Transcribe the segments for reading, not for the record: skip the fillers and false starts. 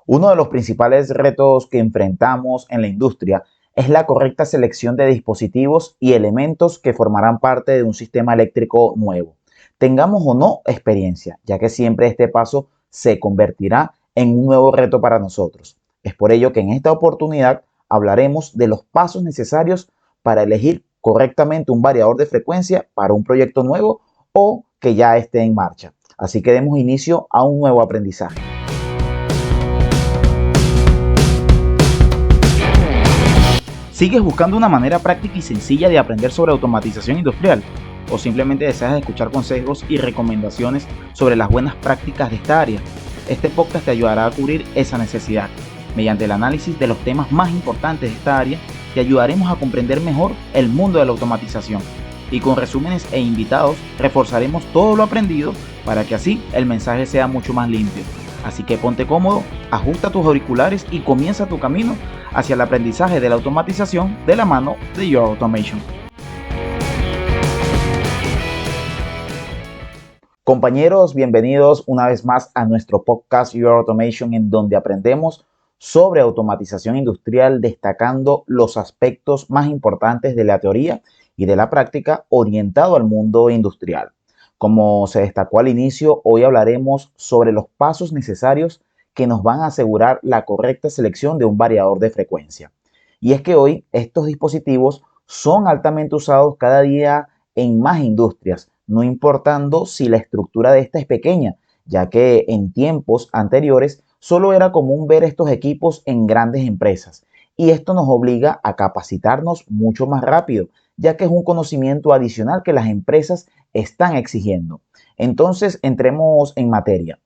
Uno de los principales retos que enfrentamos en la industria es la correcta selección de dispositivos y elementos que formarán parte de un sistema eléctrico nuevo. Tengamos o no experiencia, ya que siempre este paso se convertirá en un nuevo reto para nosotros. Es por ello que en esta oportunidad hablaremos de los pasos necesarios para elegir correctamente un variador de frecuencia para un proyecto nuevo o que ya esté en marcha. Así que demos inicio a un nuevo aprendizaje. ¿Sigues buscando una manera práctica y sencilla de aprender sobre automatización industrial? ¿O simplemente deseas escuchar consejos y recomendaciones sobre las buenas prácticas de esta área? Este podcast te ayudará a cubrir esa necesidad. Mediante el análisis de los temas más importantes de esta área, te ayudaremos a comprender mejor el mundo de la automatización. Y con resúmenes e invitados, reforzaremos todo lo aprendido para que así el mensaje sea mucho más limpio. Así que ponte cómodo, ajusta tus auriculares y comienza tu camino hacia el aprendizaje de la automatización de la mano de Your Automation. Compañeros, bienvenidos una vez más a nuestro podcast Your Automation, en donde aprendemos sobre automatización industrial, destacando los aspectos más importantes de la teoría y de la práctica orientado al mundo industrial. Como se destacó al inicio, hoy hablaremos sobre los pasos necesarios que nos van a asegurar la correcta selección de un variador de frecuencia. Y es que hoy estos dispositivos son altamente usados cada día en más industrias, no importando si la estructura de esta es pequeña, ya que en tiempos anteriores solo era común ver estos equipos en grandes empresas. Y esto nos obliga a capacitarnos mucho más rápido, ya que es un conocimiento adicional que las empresas están exigiendo. Entonces, entremos en materia.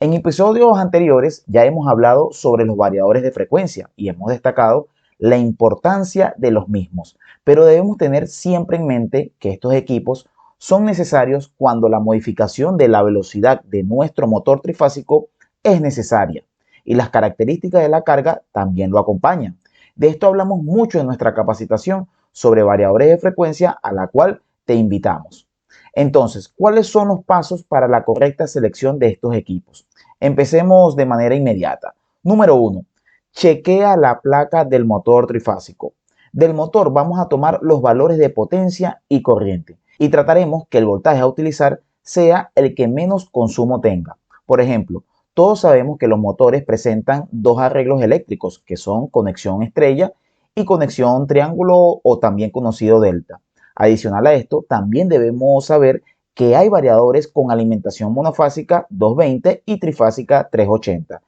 En episodios anteriores ya hemos hablado sobre los variadores de frecuencia y hemos destacado la importancia de los mismos, pero debemos tener siempre en mente que estos equipos son necesarios cuando la modificación de la velocidad de nuestro motor trifásico es necesaria y las características de la carga también lo acompañan. De esto hablamos mucho en nuestra capacitación sobre variadores de frecuencia, a la cual te invitamos. Entonces, ¿cuáles son los pasos para la correcta selección de estos equipos? Empecemos de manera inmediata. Número 1. Chequea la placa del motor trifásico. Del motor vamos a tomar los valores de potencia y corriente y trataremos que el voltaje a utilizar sea el que menos consumo tenga. Por ejemplo, todos sabemos que los motores presentan dos arreglos eléctricos, que son conexión estrella y conexión triángulo, o también conocido delta. Adicional a esto, también debemos saber que hay variadores con alimentación monofásica 220 y trifásica 380.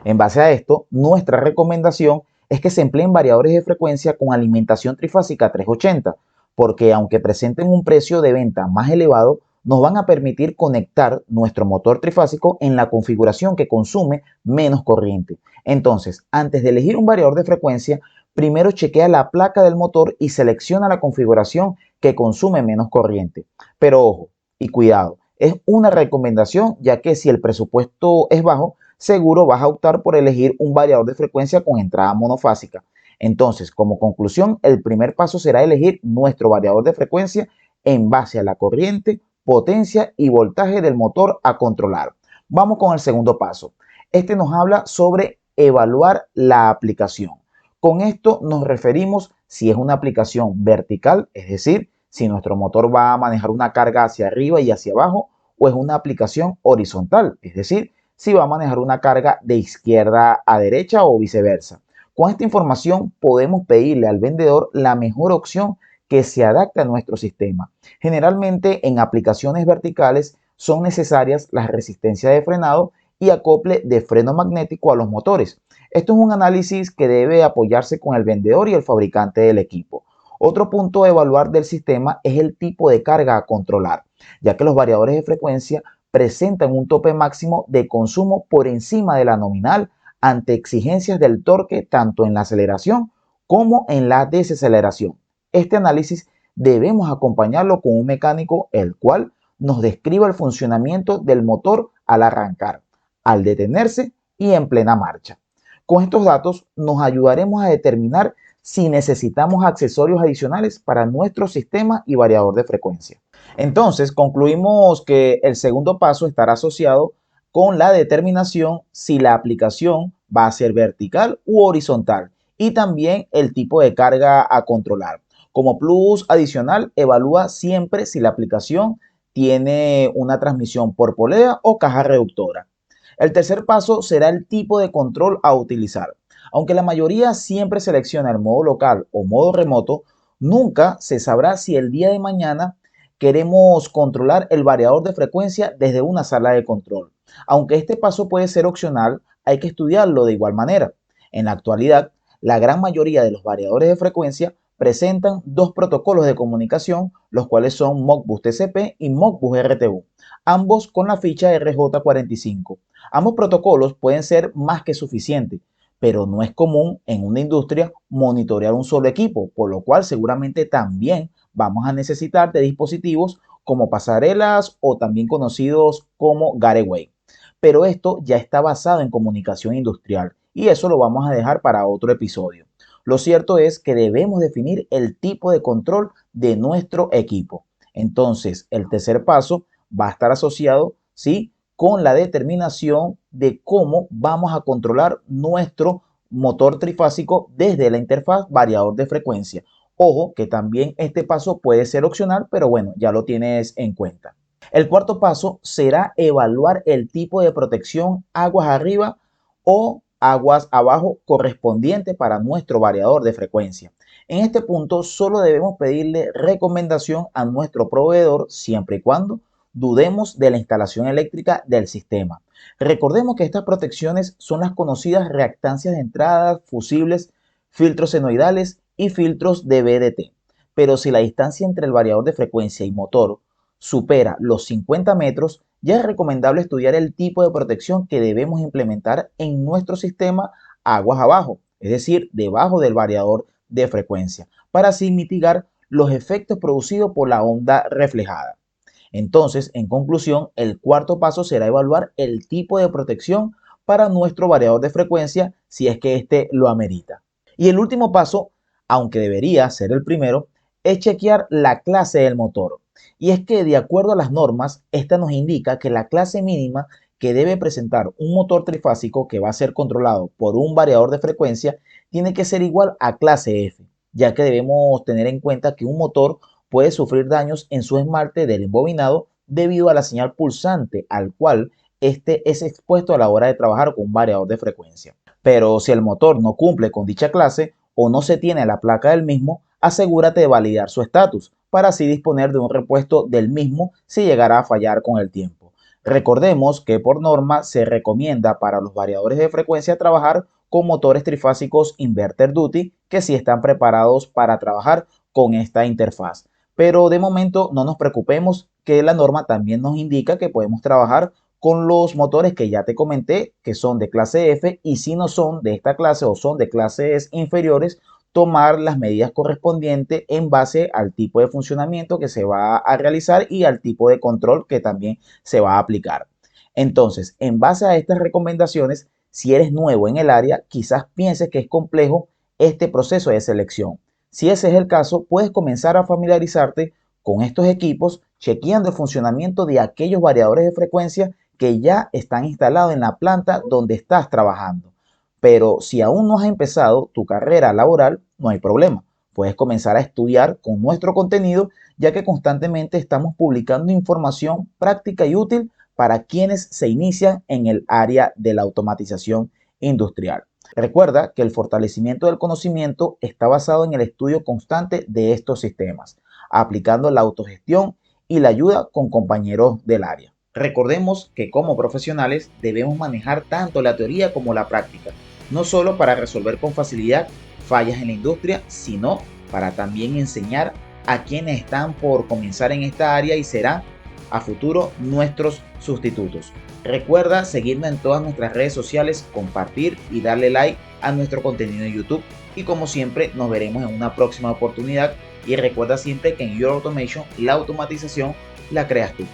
En base a esto, nuestra recomendación es que se empleen variadores de frecuencia con alimentación trifásica 380, porque aunque presenten un precio de venta más elevado, nos van a permitir conectar nuestro motor trifásico en la configuración que consume menos corriente. Entonces, antes de elegir un variador de frecuencia, primero chequea la placa del motor y selecciona la configuración que consume menos corriente. Pero ojo y cuidado, es una recomendación, ya que si el presupuesto es bajo, seguro vas a optar por elegir un variador de frecuencia con entrada monofásica. Entonces, como conclusión, el primer paso será elegir nuestro variador de frecuencia en base a la corriente, potencia y voltaje del motor a controlar. Vamos con el segundo paso. Este nos habla sobre evaluar la aplicación. Con esto nos referimos si es una aplicación vertical, es decir, si nuestro motor va a manejar una carga hacia arriba y hacia abajo, o es una aplicación horizontal, es decir, si va a manejar una carga de izquierda a derecha o viceversa. Con esta información podemos pedirle al vendedor la mejor opción que se adapte a nuestro sistema. Generalmente en aplicaciones verticales son necesarias las resistencias de frenado y acople de freno magnético a los motores. Esto es un análisis que debe apoyarse con el vendedor y el fabricante del equipo. Otro punto a evaluar del sistema es el tipo de carga a controlar, ya que los variadores de frecuencia presentan un tope máximo de consumo por encima de la nominal ante exigencias del torque tanto en la aceleración como en la desaceleración. Este análisis debemos acompañarlo con un mecánico el cual nos describa el funcionamiento del motor al arrancar, al detenerse y en plena marcha. Con estos datos nos ayudaremos a determinar si necesitamos accesorios adicionales para nuestro sistema y variador de frecuencia. Entonces, concluimos que el segundo paso estará asociado con la determinación si la aplicación va a ser vertical u horizontal, y también el tipo de carga a controlar. Como plus adicional, evalúa siempre si la aplicación tiene una transmisión por polea o caja reductora. El tercer paso será el tipo de control a utilizar. Aunque la mayoría siempre selecciona el modo local o modo remoto, nunca se sabrá si el día de mañana queremos controlar el variador de frecuencia desde una sala de control. Aunque este paso puede ser opcional, hay que estudiarlo de igual manera. En la actualidad, la gran mayoría de los variadores de frecuencia presentan dos protocolos de comunicación, los cuales son Modbus TCP y Modbus RTU, ambos con la ficha RJ45. Ambos protocolos pueden ser más que suficientes, pero no es común en una industria monitorear un solo equipo, por lo cual seguramente también vamos a necesitar de dispositivos como pasarelas o también conocidos como Gateway. Pero esto ya está basado en comunicación industrial y eso lo vamos a dejar para otro episodio. Lo cierto es que debemos definir el tipo de control de nuestro equipo. Entonces, el tercer paso va a estar asociado, ¿sí?, con la determinación de cómo vamos a controlar nuestro motor trifásico desde la interfaz variador de frecuencia. Ojo que también este paso puede ser opcional, pero bueno, ya lo tienes en cuenta. El cuarto paso será evaluar el tipo de protección aguas arriba o aguas abajo correspondiente para nuestro variador de frecuencia. En este punto solo debemos pedirle recomendación a nuestro proveedor siempre y cuando dudemos de la instalación eléctrica del sistema. Recordemos que estas protecciones son las conocidas reactancias de entrada, fusibles, filtros senoidales y filtros de BDT. Pero si la distancia entre el variador de frecuencia y motor supera los 50 metros, ya es recomendable estudiar el tipo de protección que debemos implementar en nuestro sistema aguas abajo, es decir, debajo del variador de frecuencia, para así mitigar los efectos producidos por la onda reflejada. Entonces, en conclusión, el cuarto paso será evaluar el tipo de protección para nuestro variador de frecuencia si es que éste lo amerita. Y el último paso, aunque debería ser el primero, es chequear la clase del motor. Y es que de acuerdo a las normas, esta nos indica que la clase mínima que debe presentar un motor trifásico que va a ser controlado por un variador de frecuencia tiene que ser igual a clase F, ya que debemos tener en cuenta que un motor puede sufrir daños en su esmalte del embobinado debido a la señal pulsante al cual este es expuesto a la hora de trabajar con un variador de frecuencia. Pero si el motor no cumple con dicha clase o no se tiene la placa del mismo, asegúrate de validar su estatus para así disponer de un repuesto del mismo si llegara a fallar con el tiempo. Recordemos que por norma se recomienda para los variadores de frecuencia trabajar con motores trifásicos inverter duty que sí están preparados para trabajar con esta interfaz. Pero de momento no nos preocupemos, que la norma también nos indica que podemos trabajar con los motores que ya te comenté, que son de clase F, y si no son de esta clase o son de clases inferiores, tomar las medidas correspondientes en base al tipo de funcionamiento que se va a realizar y al tipo de control que también se va a aplicar. Entonces, en base a estas recomendaciones, si eres nuevo en el área, quizás pienses que es complejo este proceso de selección. Si ese es el caso, puedes comenzar a familiarizarte con estos equipos, chequeando el funcionamiento de aquellos variadores de frecuencia que ya están instalados en la planta donde estás trabajando. Pero si aún no has empezado tu carrera laboral, no hay problema. Puedes comenzar a estudiar con nuestro contenido, ya que constantemente estamos publicando información práctica y útil para quienes se inician en el área de la automatización industrial. Recuerda que el fortalecimiento del conocimiento está basado en el estudio constante de estos sistemas, aplicando la autogestión y la ayuda con compañeros del área. Recordemos que como profesionales debemos manejar tanto la teoría como la práctica, no solo para resolver con facilidad fallas en la industria, sino para también enseñar a quienes están por comenzar en esta área y serán a futuro nuestros sustitutos. Recuerda seguirnos en todas nuestras redes sociales, compartir y darle like a nuestro contenido en YouTube. Y como siempre, nos veremos en una próxima oportunidad. Y recuerda siempre que en Your Automation la automatización la creas tú.